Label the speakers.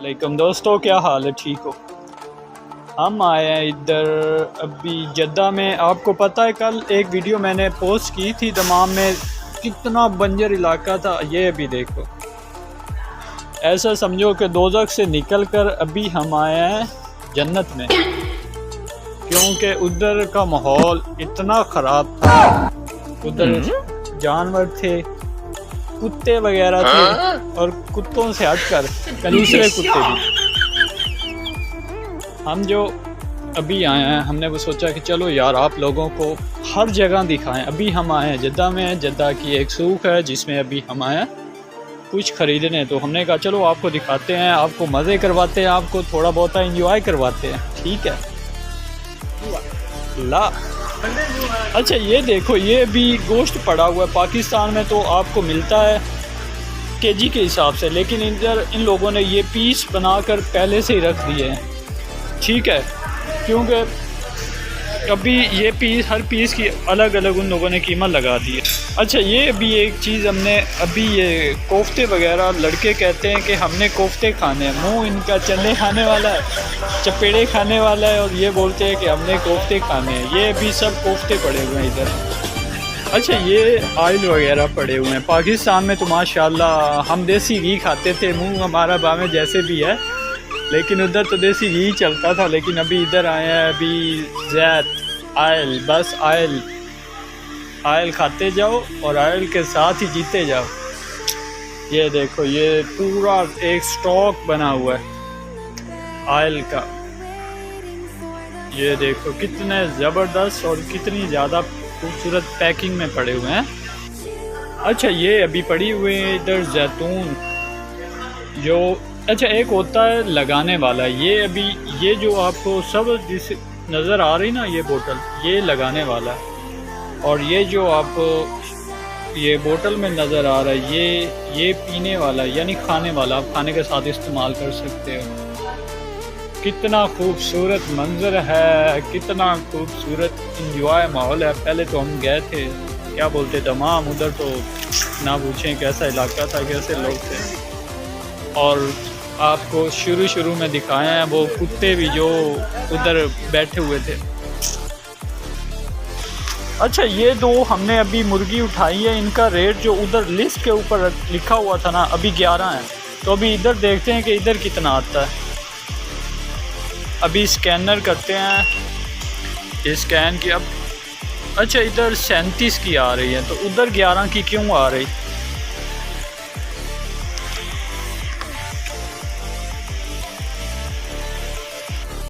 Speaker 1: वालेकुम दोस्तों, क्या हाल है? ठीक हो? हम आए हैं इधर अभी जद्दा में। आपको पता है कल एक वीडियो मैंने पोस्ट की थी, दमाम में कितना बंजर इलाका था। ये अभी देखो, ऐसा समझो कि दोज़ख से निकल कर अभी हम आए हैं जन्नत में, क्योंकि उधर का माहौल इतना ख़राब था। उधर जानवर थे, कुत्ते वगैरह थे, और कुत्तों से हटकर दूसरे कुत्ते भी। हम जो अभी आए हैं, हमने वो सोचा कि चलो यार आप लोगों को हर जगह दिखाएं। अभी हम आए हैं जद्दा में। जद्दा की एक सूक है जिसमें अभी हम आए हैं कुछ ख़रीदने, तो हमने कहा चलो आपको दिखाते हैं, आपको मज़े करवाते हैं, आपको थोड़ा बहुत इंजॉय करवाते हैं। ठीक है ला। अच्छा ये देखो, ये भी गोश्त पड़ा हुआ है। पाकिस्तान में तो आपको मिलता है केजी के हिसाब से, लेकिन इधर इन लोगों ने ये पीस बनाकर पहले से ही रख दिए हैं। ठीक है, क्योंकि अभी ये पीस, हर पीस की अलग अलग उन लोगों ने कीमत लगा दी है। अच्छा ये भी एक चीज़ हमने अभी, ये कोफ्ते वगैरह, लड़के कहते हैं कि हमने कोफ्ते खाने हैं, मुंह इनका चने खाने वाला है, चपेड़े खाने वाला है, और ये बोलते हैं कि हमने कोफ्ते खाने हैं। ये भी सब कोफ्ते पड़े हुए हैं इधर। अच्छा ये आयल वगैरह पड़े हुए हैं। पाकिस्तान में तो माशाल्लाह हम देसी घी खाते थे, मुंह हमारा बामे जैसे भी है, लेकिन उधर तो देसी घी चलता था। लेकिन अभी इधर आए हैं, अभी ज़ैत आयल, बस आयल खाते जाओ और आयल के साथ ही जीते जाओ। ये देखो, ये पूरा एक स्टॉक बना हुआ है आयल का। ये देखो कितने ज़बरदस्त और कितनी ज़्यादा खूबसूरत पैकिंग में पड़े हुए हैं। अच्छा ये अभी पड़ी हुई है इधर जैतून, जो अच्छा एक होता है लगाने वाला। ये अभी ये जो आपको सब जिस नज़र आ रही ना, ये बोतल, ये लगाने वाला है। और ये जो आपको ये बोतल में नज़र आ रहा है, ये पीने वाला, यानी खाने वाला। आप खाने के साथ इस्तेमाल कर सकते हो। कितना खूबसूरत मंजर है, कितना खूबसूरत इंजॉय माहौल है। पहले तो हम गए थे, क्या बोलते दमाम, उधर तो ना पूछें कैसा इलाका था, कैसे लोग थे। और आपको शुरू में दिखाए हैं वो कुत्ते भी जो उधर बैठे हुए थे। अच्छा ये दो हमने अभी मुर्गी उठाई है, इनका रेट जो उधर लिस्ट के ऊपर लिखा हुआ था ना, अभी 11 है। तो अभी इधर देखते हैं कि इधर कितना आता है। अभी स्कैनर करते हैं, स्कैन की। अब अच्छा इधर 37 की आ रही है, तो उधर 11 की क्यों आ रही?